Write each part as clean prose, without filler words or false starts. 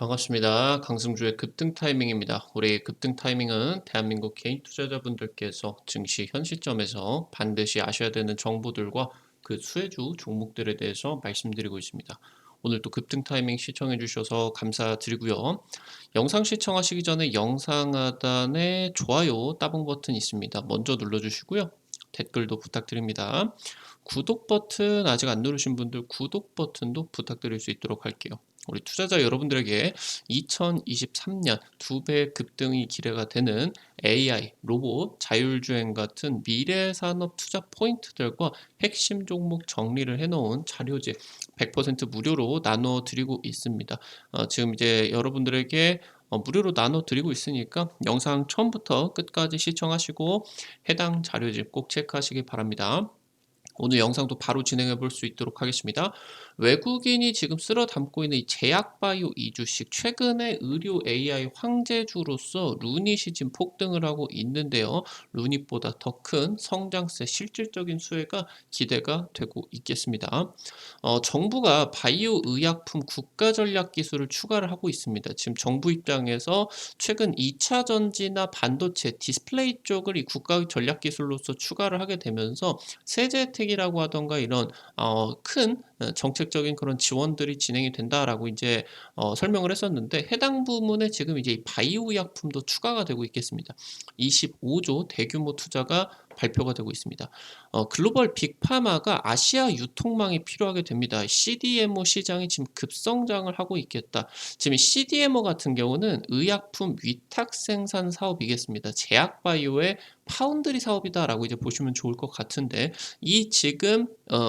반갑습니다. 강승주의 급등 타이밍입니다. 우리 급등 타이밍은 대한민국 개인 투자자분들께서 증시 현 시점에서 반드시 아셔야 되는 정보들과 그 수혜주 종목들에 대해서 말씀드리고 있습니다. 오늘 또 급등 타이밍 시청해 주셔서 감사드리고요. 영상 시청하시기 전에 영상 하단에 좋아요 따봉 버튼 있습니다. 먼저 눌러주시고요. 댓글도 부탁드립니다. 구독 버튼 아직 안 누르신 분들 구독 버튼도 부탁드릴 수 있도록 할게요. 우리 투자자 여러분들에게 2023년 2배 급등이 기대가 되는 AI, 로봇, 자율주행 같은 미래 산업 투자 포인트들과 핵심 종목 정리를 해놓은 자료집 100% 무료로 나눠 드리고 있습니다. 지금 이제 여러분들에게 무료로 나눠 드리고 있으니까 영상 처음부터 끝까지 시청하시고 해당 자료집 꼭 체크하시기 바랍니다. 오늘 영상도 바로 진행해 볼 수 있도록 하겠습니다. 외국인이 지금 쓸어 담고 있는 이 제약바이오 이주식, 최근에 의료 AI 황제주로서 루닛이 지금 폭등을 하고 있는데요. 루닛보다 더 큰 성장세, 실질적인 수혜가 기대가 되고 있겠습니다. 정부가 바이오 의약품 국가 전략 기술을 추가를 하고 있습니다. 지금 정부 입장에서 최근 2차 전지나 반도체, 디스플레이 쪽을 이 국가 전략 기술로서 추가를 하게 되면서 세제 혜택이라고 하던가 이런 큰 정책적인 그런 지원들이 진행이 된다라고 이제 설명을 했었는데, 해당 부문에 지금 이제 이 바이오 의약품도 추가가 되고 있겠습니다. 25조 대규모 투자가 발표가 되고 있습니다. 글로벌 빅파마가 아시아 유통망이 필요하게 됩니다. CDMO 시장이 지금 급성장을 하고 있겠다. 지금 CDMO 같은 경우는 의약품 위탁 생산 사업이겠습니다. 제약 바이오의 파운드리 사업이다라고 이제 보시면 좋을 것 같은데, 이 지금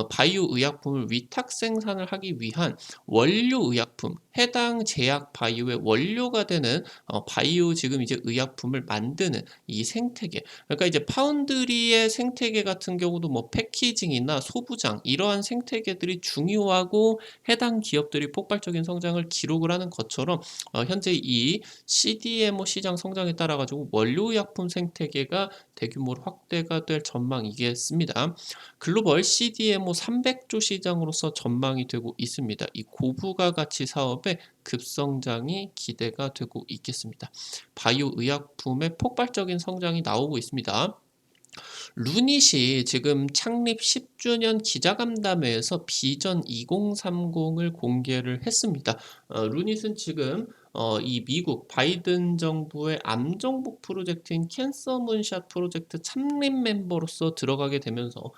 바이오 의약품을 위탁 생산을 하기 위한 원료 의약품, 해당 제약 바이오의 원료가 되는 바이오 지금 이제 의약품을 만드는 이 생태계, 그러니까 이제 파운드리의 생태계 같은 경우도 뭐 패키징이나 소부장 이러한 생태계들이 중요하고 해당 기업들이 폭발적인 성장을 기록을 하는 것처럼, 현재 이 CDMO 시장 성장에 따라 가지고 원료 의약품 생태계가 대규모로 확대가 될 전망이겠습니다. 글로벌 CDMO 300조 시장으로서 전망이 되고 있습니다. 이 고부가 가치 사업의 급성장이 기대가 되고 있겠습니다. 바이오 의약품의 폭발적인 성장이 나오고 있습니다. 루닛이 지금 창립 10주년 기자간담회에서 비전 2030을 공개를 했습니다. 루닛은 지금 이 미국 바이든 정부의 암 정복 프로젝트인 캔서 문샷 프로젝트 창립 멤버로서 들어가게 되면서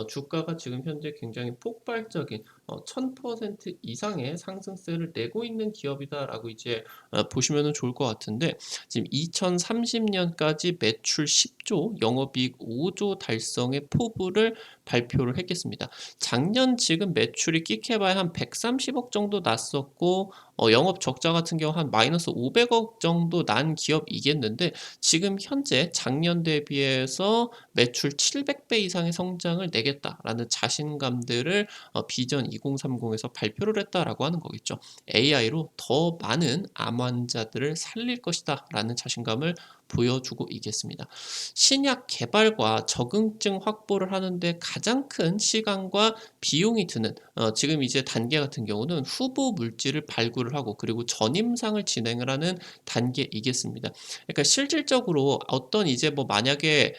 주가가 지금 현재 굉장히 폭발적인 1000% 이상의 상승세를 내고 있는 기업이다라고 이제 보시면 좋을 것 같은데, 지금 2030년까지 매출 10조, 영업이익 5조 달성의 포부를 발표를 했겠습니다. 작년 지금 매출이 끽해봐야 한 130억 정도 났었고, 영업 적자 같은 경우 한 마이너스 500억 정도 난 기업이겠는데, 지금 현재 작년 대비해서 매출 700배 이상의 성장을 내겠다라는 자신감들을 비전 2030에서 발표를 했다라고 하는 거겠죠. AI로 더 많은 암 환자들을 살릴 것이다 라는 자신감을 보여주고 있겠습니다. 신약 개발과 적응증 확보를 하는데 가장 큰 시간과 비용이 드는 지금 이제 단계 같은 경우는 후보 물질을 발굴을 하고 그리고 전임상을 진행을 하는 단계이겠습니다. 그러니까 실질적으로 어떤 이제 뭐 만약에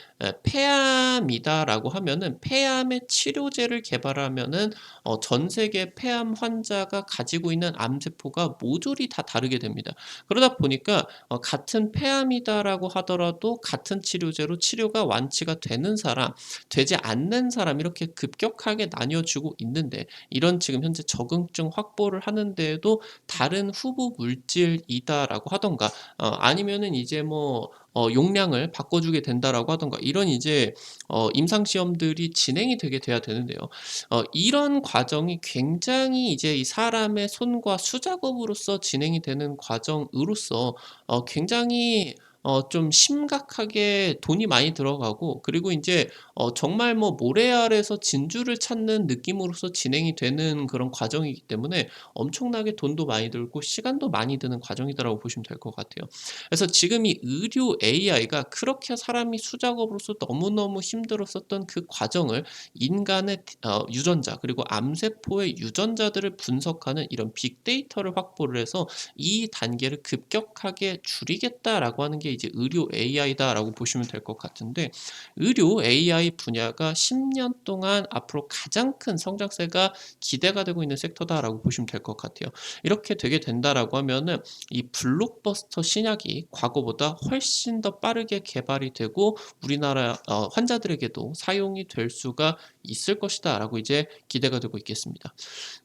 폐암이다라고 하면은 폐암의 치료제를 개발하면은 전 세계 폐암 환자가 가지고 있는 암세포가 모듈이 다 다르게 됩니다. 그러다 보니까 같은 폐암이다라고 하더라도 같은 치료제로 치료가 완치가 되는 사람, 되지 않는 사람 이렇게 급격하게 나뉘어지고 있는데, 이런 지금 현재 적응증 확보를 하는 데에도 다른 후보 물질이다라고 하던가 아니면은 이제 뭐 용량을 바꿔주게 된다라고 하던가 이런 이제 임상 시험들이 진행이 되게 돼야 되는데요. 이런 과정이 굉장히 이제 이 사람의 손과 수작업으로서 진행이 되는 과정으로서 굉장히 좀 심각하게 돈이 많이 들어가고, 그리고 인제 정말 뭐 모래알에서 진주를 찾는 느낌으로서 진행이 되는 그런 과정이기 때문에 엄청나게 돈도 많이 들고 시간도 많이 드는 과정이다라고 보시면 될 것 같아요. 그래서 지금 이 의료 AI가 그렇게 사람이 수작업으로서 너무너무 힘들었었던 그 과정을 인간의 유전자, 그리고 암세포의 유전자들을 분석하는 이런 빅데이터를 확보를 해서 이 단계를 급격하게 줄이겠다라고 하는 게 이제 의료 AI다라고 보시면 될 것 같은데, 의료 AI 분야가 10년 동안 앞으로 가장 큰 성장세가 기대가 되고 있는 섹터다라고 보시면 될 것 같아요. 이렇게 되게 된다라고 하면은 이 블록버스터 신약이 과거보다 훨씬 더 빠르게 개발이 되고 우리나라 환자들에게도 사용이 될 수가 있을 것이다라고 이제 기대가 되고 있겠습니다.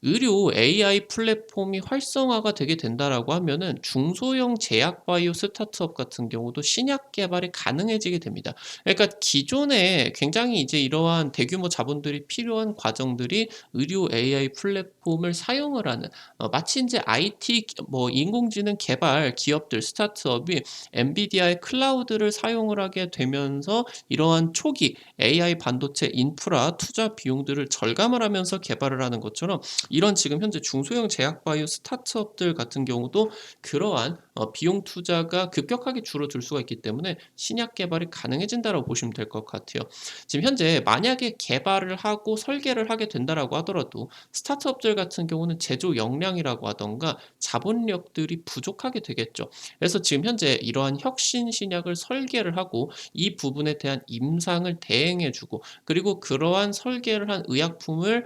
의료 AI 플랫폼이 활성화가 되게 된다라고 하면은 중소형 제약 바이오 스타트업 같은 경우도 신약 개발이 가능해지게 됩니다. 그러니까 기존에 굉장히 이제 이러한 대규모 자본들이 필요한 과정들이 의료 AI 플랫폼을 사용을 하는, 마치 인제 IT 뭐 인공지능 개발 기업들 스타트업이 엔비디아의 클라우드를 사용을 하게 되면서 이러한 초기 AI 반도체 인프라 투자 비용들을 절감을 하면서 개발을 하는 것처럼, 이런 지금 현재 중소형 제약 바이오 스타트업들 같은 경우도 그러한 비용 투자가 급격하게 줄어들 수가 있기 때문에 신약 개발이 가능해진다라고 보시면 될 것 같아요. 지금 현재 만약에 개발을 하고 설계를 하게 된다라고 하더라도 스타트업들 같은 경우는 제조 역량이라고 하던가 자본력들이 부족하게 되겠죠. 그래서 지금 현재 이러한 혁신 신약을 설계를 하고 이 부분에 대한 임상을 대행해 주고, 그리고 그러한 설계를 한 의약품을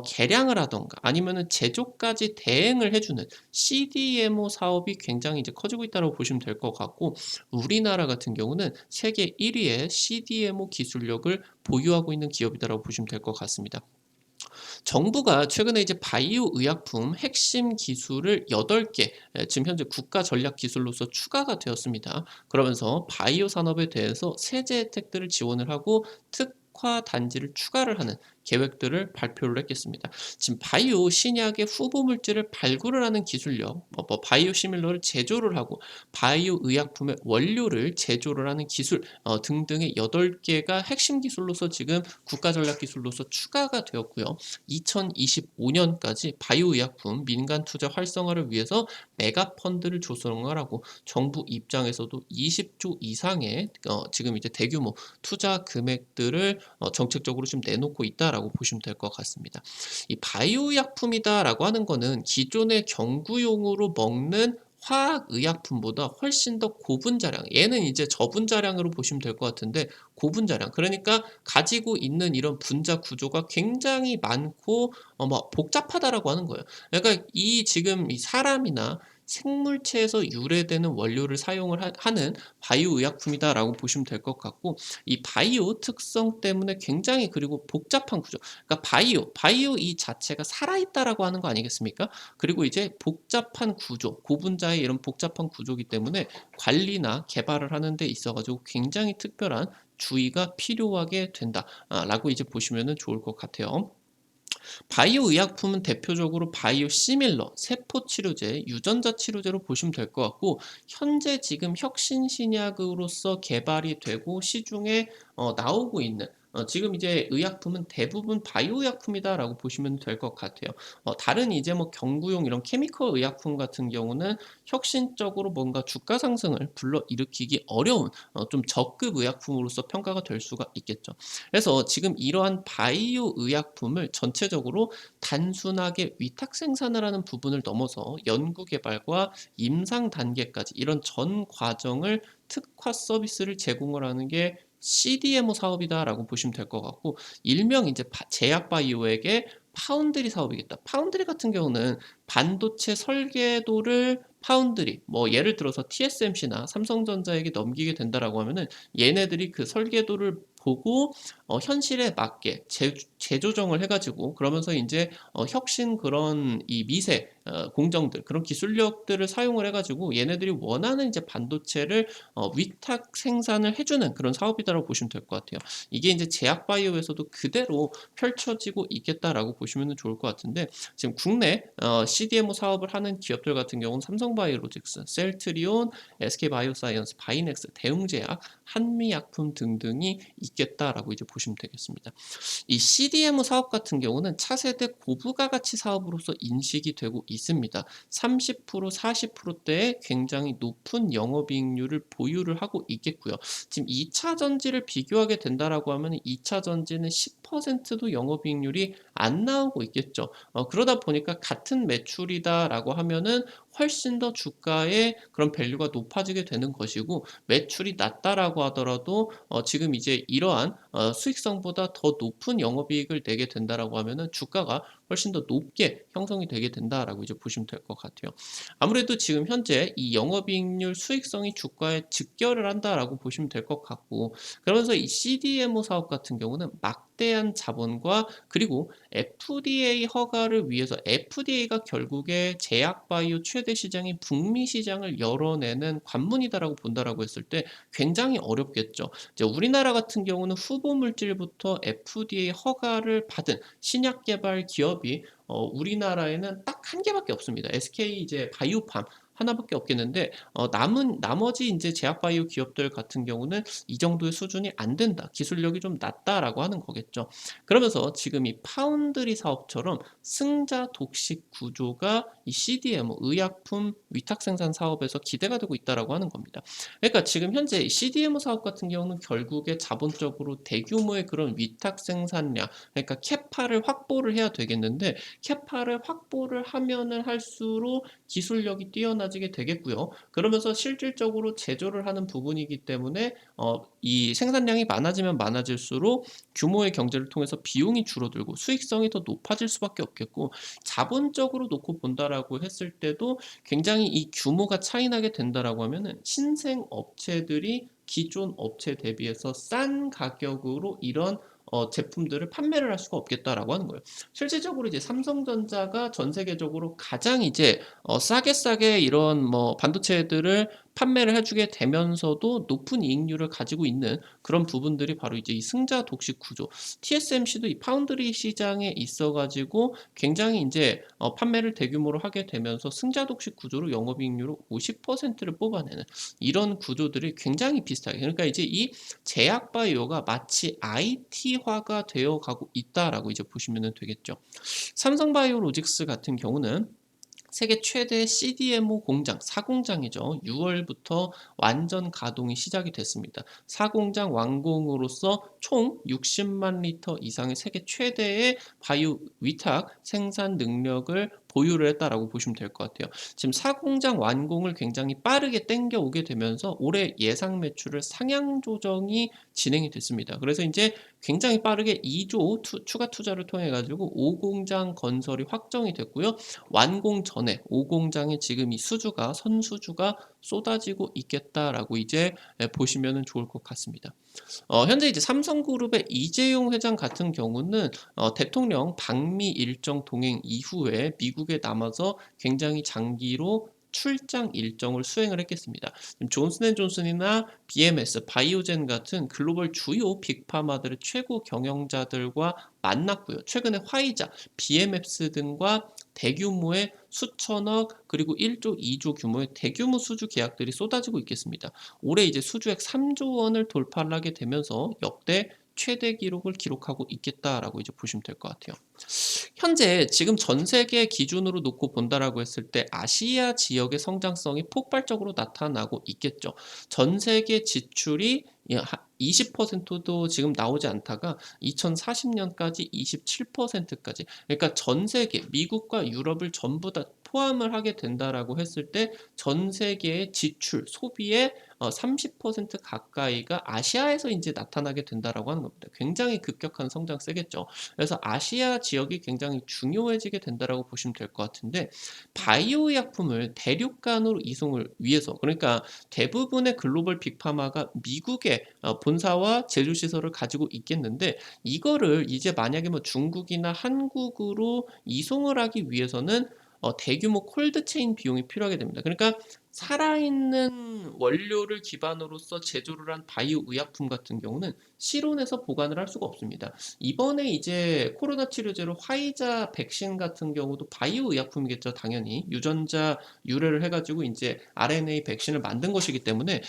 개량을 하던가 아니면은 제조까지 대행을 해 주는 CDMO 사업이 굉장히 이제 커지고 있다고 보시면 될 것 같고, 우리나라 같은 경우는 세계 1 위의 CDMO 기술력을 보유하고 있는 기업이다라고 보시면 될 것 같습니다. 정부가 최근에 이제 바이오 의약품 핵심 기술을 8개 지금 현재 국가 전략 기술로서 추가가 되었습니다. 그러면서 바이오 산업에 대해서 세제 혜택들을 지원을 하고 특화 단지를 추가를 하는 계획들을 발표를 했겠습니다. 지금 바이오 신약의 후보 물질을 발굴을 하는 기술력, 바이오 시밀러를 제조를 하고 바이오 의약품의 원료를 제조를 하는 기술 등등의 8개가 핵심 기술로서 지금 국가 전략 기술로서 추가가 되었고요. 2025년까지 바이오의약품 민간 투자 활성화를 위해서 메가 펀드를 조성을 하고 정부 입장에서도 20조 이상의 지금 이제 대규모 투자 금액들을 정책적으로 지금 내놓고 있다라고 보시면 될 것 같습니다. 이 바이오의약품이다라고 하는 거는 기존의 경구용으로 먹는 화학의약품보다 훨씬 더 고분자량, 얘는 이제 저분자량으로 보시면 될 것 같은데 고분자량, 그러니까 가지고 있는 이런 분자 구조가 굉장히 많고 뭐 복잡하다라고 하는 거예요. 그러니까 이 지금 이 사람이나 생물체에서 유래되는 원료를 사용을 하는 바이오 의약품이다라고 보시면 될 것 같고, 이 바이오 특성 때문에 굉장히 그리고 복잡한 구조. 그러니까 바이오 이 자체가 살아있다라고 하는 거 아니겠습니까? 그리고 이제 복잡한 구조, 고분자의 이런 복잡한 구조이기 때문에 관리나 개발을 하는 데 있어 가지고 굉장히 특별한 주의가 필요하게 된다. 라고 이제 보시면은 좋을 것 같아요. 바이오 의약품은 대표적으로 바이오 시밀러, 세포 치료제, 유전자 치료제로 보시면 될 것 같고, 현재 지금 혁신 신약으로서 개발이 되고 시중에 나오고 있는 지금 이제 의약품은 대부분 바이오 의약품이다라고 보시면 될 것 같아요. 다른 이제 뭐 경구용 이런 케미컬 의약품 같은 경우는 혁신적으로 뭔가 주가 상승을 불러일으키기 어려운 좀 저급 의약품으로서 평가가 될 수가 있겠죠. 그래서 지금 이러한 바이오 의약품을 전체적으로 단순하게 위탁 생산을 하는 부분을 넘어서 연구 개발과 임상 단계까지 이런 전 과정을 특화 서비스를 제공을 하는 게 CDMO 사업이다라고 보시면 될 것 같고, 일명 이제 제약 바이오에게 파운드리 사업이겠다. 파운드리 같은 경우는 반도체 설계도를 파운드리, 뭐 예를 들어서 TSMC나 삼성전자에게 넘기게 된다라고 하면은 얘네들이 그 설계도를 보고 현실에 맞게 재조정을 해 가지고 그러면서 인제 혁신 그런 이 미세 공정들 그런 기술력들을 사용을 해 가지고 얘네들이 원하는 이제 반도체를 위탁 생산을 해 주는 그런 사업이다라고 보시면 될 것 같아요. 이게 인제 제약바이오에서도 그대로 펼쳐지고 있겠다라고 보시면은 좋을 것 같은데 지금 국내 CDMO 사업을 하는 기업들 같은 경우는 삼성바이오로직스, 셀트리온, SK바이오사이언스, 바이넥스, 대웅제약, 한미약품 등등이 있겠다라고 이제 보시면 되겠습니다. 이 CDMO 사업 같은 경우는 차세대 고부가 가치 사업으로서 인식이 되고 있습니다. 30% 40%대의 굉장히 높은 영업이익률을 보유를 하고 있겠고요. 지금 2차 전지를 비교하게 된다라고 하면 2차 전지는 10%도 영업이익률이 안 나오고 있겠죠. 그러다 보니까 같은 매출이다라고 하면은 훨씬 더 주가의 그런 밸류가 높아지게 되는 것이고 매출이 낮다라고 하더라도 지금 이제 이러한 수익성보다 더 높은 영업이익을 내게 된다라고 하면은 주가가 훨씬 더 높게 형성이 되게 된다라고 이제 보시면 될 것 같아요. 아무래도 지금 현재 이 영업이익률 수익성이 주가에 직결을 한다라고 보시면 될 것 같고 그러면서 이 CDMO 사업 같은 경우는 막대한 자본과 그리고 FDA 허가를 위해서 FDA가 결국에 제약바이오 최대 시장인 북미 시장을 열어내는 관문이다라고 본다라고 했을 때 굉장히 어렵겠죠. 이제 우리나라 같은 경우는 후보 물질부터 FDA 허가를 받은 신약 개발 기업이 우리나라에는 딱 한 개밖에 없습니다. SK 이제 바이오팜 하나밖에 없겠는데 남은 나머지 이제 제약바이오 기업들 같은 경우는 이 정도의 수준이 안 된다. 기술력이 좀 낮다라고 하는 거겠죠. 그러면서 지금 이 파운드리 사업처럼 승자 독식 구조가 이 CDMO 의약품 위탁 생산 사업에서 기대가 되고 있다라고 하는 겁니다. 그러니까 지금 현재 이 CDMO 사업 같은 경우는 결국에 자본적으로 대규모의 그런 위탁 생산량, 그러니까 캐파를 확보를 해야 되겠는데 캐파를 확보를 하면은 할수록 기술력이 뛰어나지게 되겠고요. 그러면서 실질적으로 제조를 하는 부분이기 때문에 이 생산량이 많아지면 많아질수록 규모의 경제를 통해서 비용이 줄어들고 수익성이 더 높아질 수밖에 없겠고 자본적으로 놓고 본다라고 했을 때도 굉장히 이 규모가 차이나게 된다라고 하면은 신생 업체들이 기존 업체 대비해서 싼 가격으로 이런 제품들을 판매를 할 수가 없겠다라고 하는 거예요. 실질적으로 이제 삼성전자가 전 세계적으로 가장 이제 싸게 이런 뭐 반도체들을 판매를 해주게 되면서도 높은 이익률을 가지고 있는 그런 부분들이 바로 이제 이 승자 독식 구조. TSMC도 이 파운드리 시장에 있어가지고 굉장히 이제 판매를 대규모로 하게 되면서 승자 독식 구조로 영업이익률을 50%를 뽑아내는 이런 구조들이 굉장히 비슷하게. 그러니까 이제 이 제약바이오가 마치 IT화가 되어 가고 있다라고 이제 보시면 되겠죠. 삼성바이오로직스 같은 경우는 세계 최대 CDMO 공장, 사공장이죠. 6월부터 완전 가동이 시작이 됐습니다. 사공장 완공으로써 총 60만 리터 이상의 세계 최대의 바이오 위탁 생산 능력을 보유를 했다라고 보시면 될 것 같아요. 지금 사공장 완공을 굉장히 빠르게 땡겨오게 되면서 올해 예상 매출을 상향 조정이 진행이 됐습니다. 그래서 이제 굉장히 빠르게 2조 추가 투자를 통해 가지고 5공장 건설이 확정이 됐고요. 완공 전에 5공장에 지금 이 수주가 선수주가 쏟아지고 있겠다라고 이제 보시면 좋을 것 같습니다. 현재 이제 삼성그룹의 이재용 회장 같은 경우는 대통령 방미 일정 동행 이후에 미국에 남아서 굉장히 장기로 출장 일정을 수행을 했겠습니다. 존슨앤존슨이나 BMS, 바이오젠 같은 글로벌 주요 빅파마들의 최고 경영자들과 만났고요. 최근에 화이자, BMS 등과 대규모의 수천억 그리고 1조, 2조 규모의 대규모 수주 계약들이 쏟아지고 있겠습니다. 올해 이제 수주액 3조 원을 돌파를 하게 되면서 역대 최대 기록을 기록하고 있겠다라고 이제 보시면 될 것 같아요. 현재 지금 전 세계 기준으로 놓고 본다라고 했을 때 아시아 지역의 성장성이 폭발적으로 나타나고 있겠죠. 전 세계 지출이 20%도 지금 나오지 않다가 2040년까지 27%까지 그러니까 전 세계 미국과 유럽을 전부 다 포함을 하게 된다라고 했을 때 전 세계의 지출 소비의 30% 가까이가 아시아에서 인제 나타나게 된다라고 하는 겁니다. 굉장히 급격한 성장세겠죠. 그래서 '아시아 지역이 굉장히 중요해지게 된다.'라고 보시면 될 것 같은데 바이오 의약품을 대륙간으로 이송을 위해서 그러니까 대부분의 글로벌 빅파마가 미국에 본사와 제조 시설을 가지고 있겠는데 이거를 이제 만약에 뭐 중국이나 한국으로 이송을 하기 위해서는 대규모 콜드 체인 비용이 필요하게 됩니다. 그러니까 살아있는 원료를 기반으로서 제조를 한 바이오 의약품 같은 경우는 실온에서 보관을 할 수가 없습니다. 이번에 이제 코로나 치료제로 화이자 백신 같은 경우도 바이오 의약품이겠죠, 당연히. 유전자 유래를 해가지고 이제 RNA 백신을 만든 것이기 때문에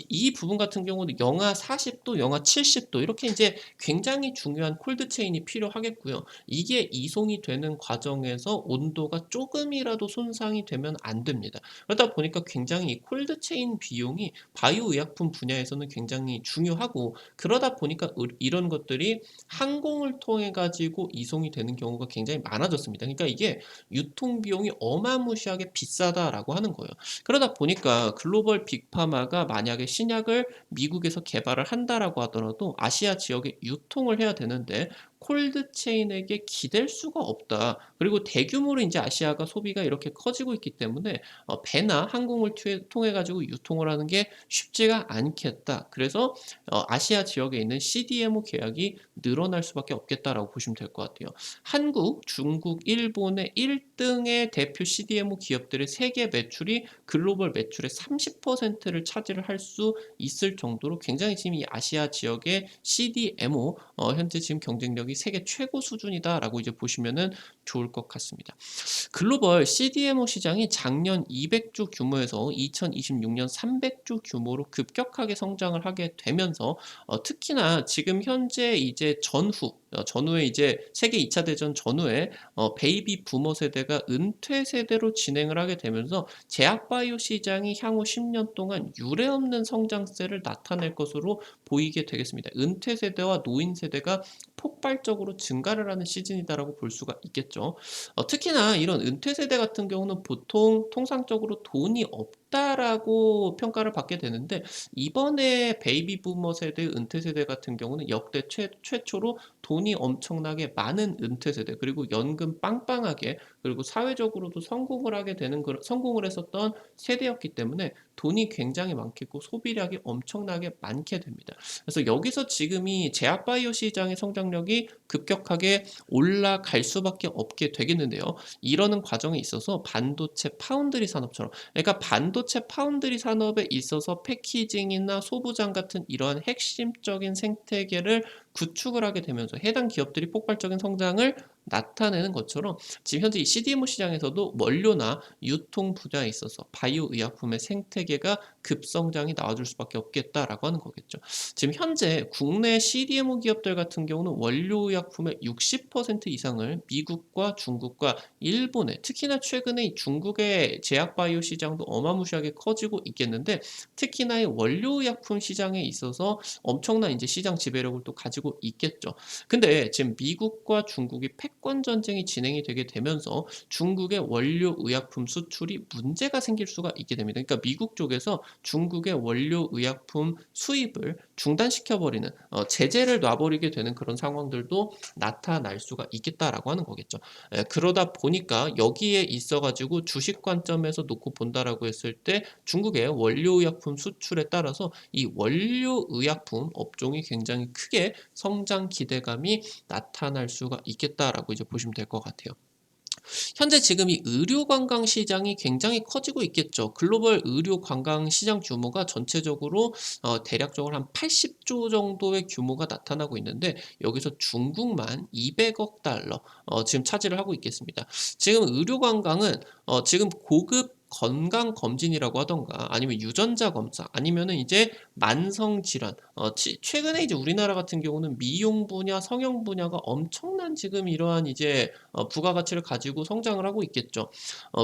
이 부분 같은 경우는 영하 40도, 영하 70도 이렇게 이제 굉장히 중요한 콜드 체인이 필요하겠고요. 이게 이송이 되는 과정에서 온도가 조금이라도 손상이 되면 안 됩니다. 그러다 보니까 굉장히 이 콜드 체인 비용이 바이오 의약품 분야에서는 굉장히 중요하고 그러다 보니까 이런 것들이 항공을 통해 가지고 이송이 되는 경우가 굉장히 많아졌습니다. 그러니까 이게 유통 비용이 어마무시하게 비싸다라고 하는 거예요. 그러다 보니까 글로벌 빅파마가 만약에 신약을 미국에서 개발을 한다라고 하더라도 아시아 지역에 유통을 해야 되는데 콜드 체인에게 기댈 수가 없다. 그리고 대규모로 이제 아시아가 소비가 이렇게 커지고 있기 때문에 배나 항공을 통해 가지고 유통을 하는 게 쉽지가 않겠다. 그래서 아시아 지역에 있는 CDMO 계약이 늘어날 수밖에 없겠다라고 보시면 될 것 같아요. 한국, 중국, 일본의 1등의 대표 CDMO 기업들의 세계 매출이 글로벌 매출의 30%를 차지를 할 수 있을 정도로 굉장히 지금 이 아시아 지역의 CDMO 현재 지금 경쟁력이 세계 최고 수준이다라고 이제 보시면은 좋을 것 같습니다. 글로벌 CDMO 시장이 작년 200조 규모에서 2026년 300조 규모로 급격하게 성장을 하게 되면서 특히나 지금 현재 이제 전후에 이제 세계 2차 대전 전후에 베이비 부머 세대가 은퇴 세대로 진행을 하게 되면서 제약 바이오 시장이 향후 10년 동안 유례없는 성장세를 나타낼 것으로 보이게 되겠습니다. 은퇴 세대와 노인 세대가 폭발적으로 증가를 하는 시즌이다라고 볼 수가 있겠죠. 특히나 이런 은퇴 세대 같은 경우는 보통 통상적으로 돈이 없다라고 평가를 받게 되는데 이번에 베이비 부머 세대, 은퇴 세대 같은 경우는 역대 최초로 돈이 엄청나게 많은 은퇴 세대 그리고 연금 빵빵하게 그리고 사회적으로도 성공을 하게 되는 성공을 했었던 세대였기 때문에 돈이 굉장히 많겠고 소비량이 엄청나게 많게 됩니다. 그래서 여기서 지금이 제약 바이오 시장의 성장력이 급격하게 올라갈 수밖에 없게 되겠는데요. 이러는 과정에 있어서 반도체 파운드리 산업처럼 그러니까 반도체 파운드리 산업에 있어서 패키징이나 소부장 같은 이러한 핵심적인 생태계를 구축을 하게 되면서 해당 기업들이 폭발적인 성장을 나타내는 것처럼 지금 현재 이 CDMO 시장에서도 원료나 유통 분야에 있어서 바이오 의약품의 생태계가 급성장이 나와줄 수밖에 없겠다라고 하는 거겠죠. 지금 현재 국내 CDMO 기업들 같은 경우는 원료 의약품의 60% 이상을 미국과 중국과 일본에 특히나 최근에 중국의 제약 바이오 시장도 어마무시하게 커지고 있겠는데 특히나 이 원료 의약품 시장에 있어서 엄청난 이제 시장 지배력을 또 가지고 있겠죠. 근데 지금 미국과 중국이 패권 전쟁이 진행이 되게 되면서 중국의 원료 의약품 수출이 문제가 생길 수가 있게 됩니다. 그러니까 미국 쪽에서 중국의 원료 의약품 수입을 중단시켜버리는 제재를 놔버리게 되는 그런 상황들도 나타날 수가 있겠다라고 하는 거겠죠. 그러다 보니까 여기에 있어가지고 주식 관점에서 놓고 본다라고 했을 때 중국의 원료 의약품 수출에 따라서 이 원료 의약품 업종이 굉장히 크게 성장 기대감이 나타날 수가 있겠다라고 이제 보시면 될 것 같아요. 현재 지금 이 의료 관광 시장이 굉장히 커지고 있겠죠. 글로벌 의료 관광 시장 규모가 전체적으로 대략적으로 한 80조 정도의 규모가 나타나고 있는데 여기서 중국만 200억 달러 지금 차지를 하고 있겠습니다. 지금 의료 관광은 지금 고급 건강 검진이라고 하던가 아니면 유전자 검사 아니면은 이제 만성 질환 최근에 이제 우리나라 같은 경우는 미용 분야 성형 분야가 엄청난 지금 이러한 이제 부가가치를 가지고 성장을 하고 있겠죠.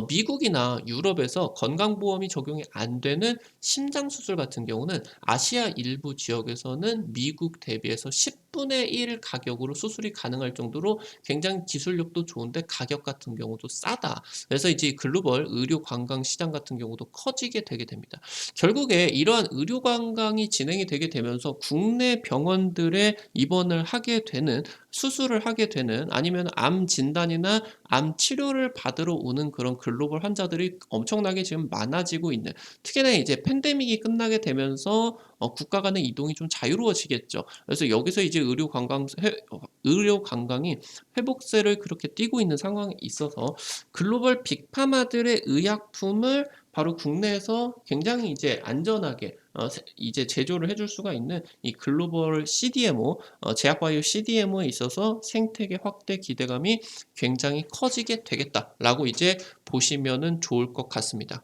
미국이나 유럽에서 건강보험이 적용이 안 되는 심장 수술 같은 경우는 아시아 일부 지역에서는 미국 대비해서 10분의 1 가격으로 수술이 가능할 정도로 굉장히 기술력도 좋은데 가격 같은 경우도 싸다. 그래서 이제 글로벌 의료 관광 시장 같은 경우도 커지게 되게 됩니다. 결국에 이러한 의료 관광이 진행이 되게 되면서 국내 병원들에 입원을 하게 되는, 수술을 하게 되는, 아니면 암 진단이나 암 치료를 받으러 오는 그런 글로벌 환자들이 엄청나게 지금 많아지고 있는, 특히나 이제 팬데믹이 끝나게 되면서 국가 간의 이동이 좀 자유로워지겠죠. 그래서 여기서 이제 의료 관광이 회복세를 그렇게 띠고 있는 상황에 있어서 글로벌 빅파마들의 의약품을 바로 국내에서 굉장히 이제 안전하게 이제 제조를 해줄 수가 있는 이 글로벌 CDMO, 제약바이오 CDMO에 있어서 생태계 확대 기대감이 굉장히 커지게 되겠다라고 이제 보시면은 좋을 것 같습니다.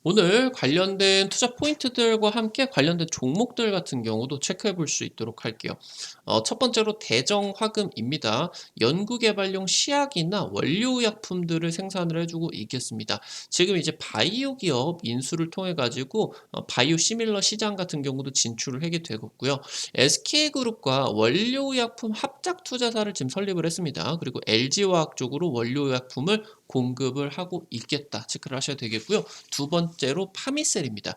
오늘 관련된 투자 포인트들과 함께 관련된 종목들 같은 경우도 체크해 볼 수 있도록 할게요. 첫 번째로 대정화금입니다. 연구개발용 시약이나 원료의약품들을 생산을 해주고 있겠습니다. 지금 이제 바이오 기업 인수를 통해 가지고 바이오 시밀러 시장 같은 경우도 진출을 하게 되었고요. SK그룹과 원료의약품 합작 투자사를 지금 설립을 했습니다. 그리고 LG화학 쪽으로 원료의약품을 공급을 하고 있겠다 체크를 하셔야 되겠고요. 두 번째로 파미셀입니다.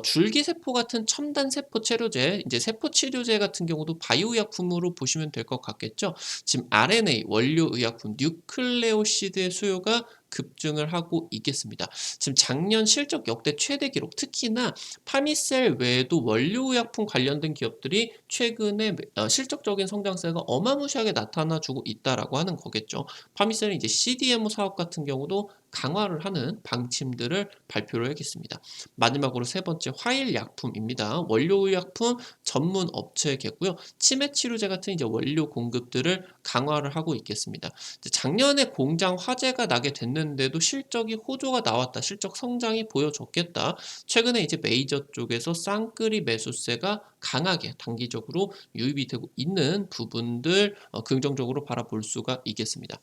줄기세포 같은 첨단 세포 치료제, 이제 세포 치료제 같은 경우도 바이오 의약품으로 보시면 될 것 같겠죠. 지금 RNA 원료 의약품 뉴클레오시드의 수요가 급증을 하고 있겠습니다. 지금 작년 실적 역대 최대 기록, 특히나 파미셀 외에도 원료의약품 관련된 기업들이 최근에 실적적인 성장세가 어마무시하게 나타나주고 있다라고 하는 거겠죠. 파미셀은 이제 CDMO 사업 같은 경우도 강화를 하는 방침들을 발표를 하겠습니다. 마지막으로 세 번째 화일약품입니다. 원료의약품 전문 업체겠고요. 치매 치료제 같은 이제 원료 공급들을 강화를 하고 있겠습니다. 작년에 공장 화재가 나게 됐는데도 실적이 호조가 나왔다. 실적 성장이 보여줬겠다. 최근에 이제 메이저 쪽에서 쌍끌이 매수세가 강하게 단기적으로 유입이 되고 있는 부분들 긍정적으로 바라볼 수가 있겠습니다.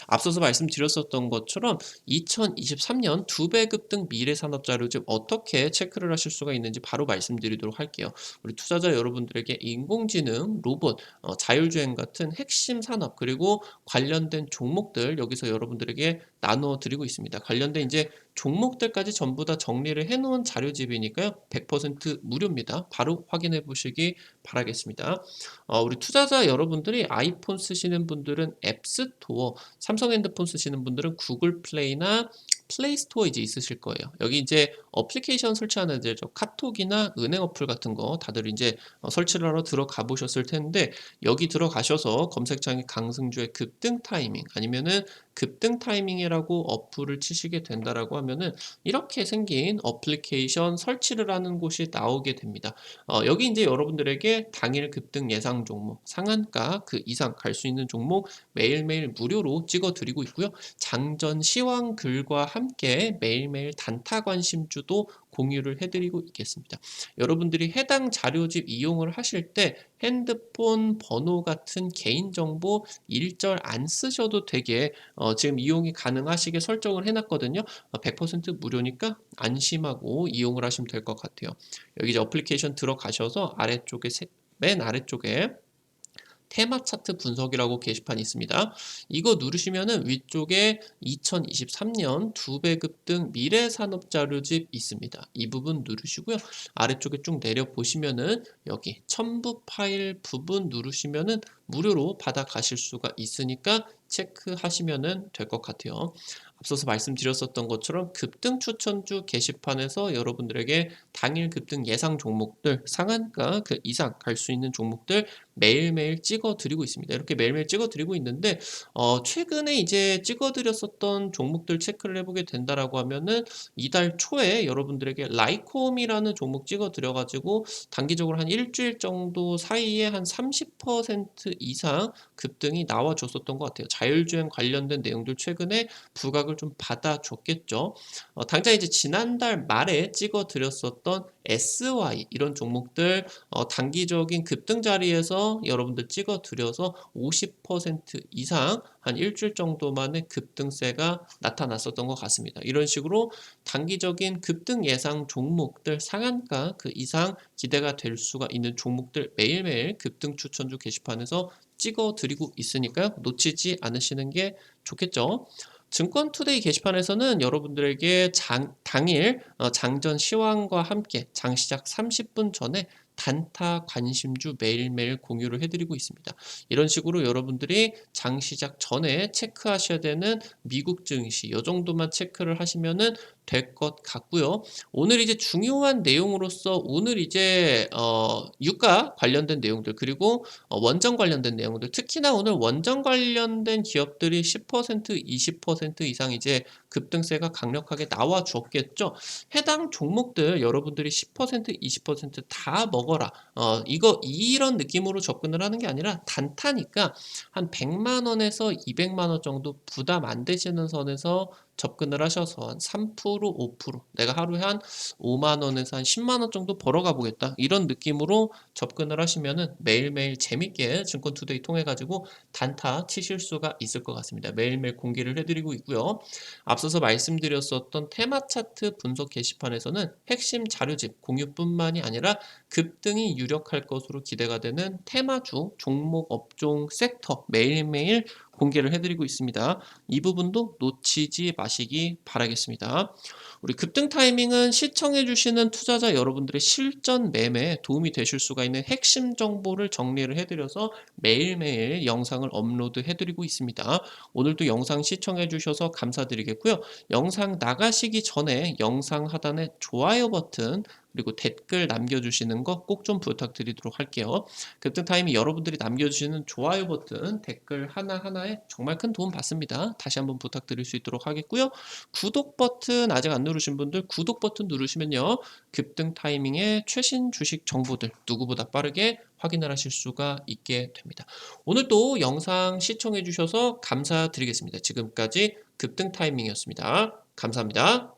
앞서서 말씀드렸었던 것처럼 2023년 두 배 급등 미래산업자료집 어떻게 체크를 하실 수가 있는지 바로 말씀드리도록 할게요. 우리 투자자 여러분들에게 인공지능, 로봇, 자율주행 같은 핵심 산업 그리고 관련된 종목들 여기서 여러분들에게 나누어 드리고 있습니다. 관련된 이제 종목들까지 전부 다 정리를 해놓은 자료집이니까요. 100% 무료입니다. 바로 확인해 보시기 바라겠습니다. 우리 투자자 여러분들이 아이폰 쓰시는 분들은 앱스토어, 삼성 핸드폰 쓰시는 분들은 구글 플레이나 플레이스토어 이제 있으실 거예요. 여기 이제 어플리케이션 설치하는 데저 카톡이나 은행 어플 같은 거 다들 이제 설치를 하러 들어가 보셨을 텐데 여기 들어가셔서 검색창에 강승주의 급등 타이밍 아니면은 급등 타이밍이라고 어플을 치시게 된다라고 하면은 이렇게 생긴 어플리케이션 설치를 하는 곳이 나오게 됩니다. 여기 이제 여러분들에게 당일 급등 예상 종목, 상한가 그 이상 갈 수 있는 종목 매일매일 무료로 찍어 드리고 있고요. 장전 시황 글과 함께 매일매일 단타 관심주도 공유를 해드리고 있겠습니다. 여러분들이 해당 자료집 이용을 하실 때 핸드폰 번호 같은 개인정보 일절 안 쓰셔도 되게 지금 이용이 가능하시게 설정을 해놨거든요. 100% 무료니까 안심하고 이용을 하시면 될 것 같아요. 여기 이제 어플리케이션 들어가셔서 맨 아래쪽에 테마 차트 분석이라고 게시판이 있습니다. 이거 누르시면은 위쪽에 2023년 두 배 급등 미래산업자료집 있습니다. 이 부분 누르시고요. 아래쪽에 쭉 내려 보시면은 여기 첨부 파일 부분 누르시면은 무료로 받아가실 수가 있으니까 체크하시면은 될 것 같아요. 앞서서 말씀드렸었던 것처럼 급등 추천주 게시판에서 여러분들에게 당일 급등 예상 종목들 상한가 그 이상 갈 수 있는 종목들 매일매일 찍어 드리고 있습니다. 이렇게 매일매일 찍어 드리고 있는데 최근에 이제 찍어 드렸었던 종목들 체크를 해보게 된다라고 하면은 이달 초에 여러분들에게 라이콤이라는 종목 찍어 드려 가지고 단기적으로 한 일주일 정도 사이에 한 30% 이상 급등이 나와 줬었던 것 같아요. 자율주행 관련된 내용들 최근에 부각을 좀 받아줬겠죠. 당장 이제 지난달 말에 찍어 드렸었던 SY 이런 종목들 단기적인 급등 자리에서 여러분들 찍어 드려서 50% 이상 한 일주일 정도 만에 급등세가 나타났었던 것 같습니다. 이런 식으로 단기적인 급등 예상 종목들 상한가 그 이상 기대가 될 수가 있는 종목들 매일매일 급등 추천주 게시판에서 찍어 드리고 있으니까요. 놓치지 않으시는 게 좋겠죠. 증권투데이 게시판에서는 여러분들에게 당일 장전 시황과 함께 장 시작 30분 전에 단타 관심주 매일매일 공유를 해드리고 있습니다. 이런 식으로 여러분들이 장 시작 전에 체크하셔야 되는 미국 증시 이 정도만 체크를 하시면은 될 것 같고요. 오늘 이제 중요한 내용으로서 오늘 이제 유가 관련된 내용들 그리고 원전 관련된 내용들 특히나 오늘 원전 관련된 기업들이 10% 20% 이상 이제 급등세가 강력하게 나와 줬겠죠. 해당 종목들 여러분들이 10% 20%다 먹어라. 이런 느낌으로 접근을 하는 게 아니라 단타니까 한 100만 원에서 200만 원 정도 부담 안 되시는 선에서 접근을 하셔서 한 3%, 5% 내가 하루에 한 5만 원에서 한 10만 원 정도 벌어가 보겠다. 이런 느낌으로 접근을 하시면은 매일매일 재밌게 증권투데이 통해 가지고 단타 치실 수가 있을 것 같습니다. 매일매일 공개를 해드리고 있고요. 앞서서 말씀드렸었던 테마 차트 분석 게시판에서는 핵심 자료집 공유뿐만이 아니라 급등이 유력할 것으로 기대가 되는 테마주, 종목, 업종, 섹터 매일매일 공개를 해드리고 있습니다. 이 부분도 놓치지 마시기 바라겠습니다. 우리 급등 타이밍은 시청해주시는 투자자 여러분들의 실전 매매에 도움이 되실 수가 있는 핵심 정보를 정리를 해드려서 매일매일 영상을 업로드 해드리고 있습니다. 오늘도 영상 시청해주셔서 감사드리겠고요. 영상 나가시기 전에 영상 하단에 좋아요 버튼 그리고 댓글 남겨주시는 거 꼭 좀 부탁드리도록 할게요. 급등 타이밍 여러분들이 남겨주시는 좋아요 버튼, 댓글 하나하나에 정말 큰 도움 받습니다. 다시 한번 부탁드릴 수 있도록 하겠고요. 구독 버튼 아직 안 누르신 분들 구독 버튼 누르시면요. 급등 타이밍의 최신 주식 정보들 누구보다 빠르게 확인을 하실 수가 있게 됩니다. 오늘도 영상 시청해 주셔서 감사드리겠습니다. 지금까지 급등 타이밍이었습니다. 감사합니다.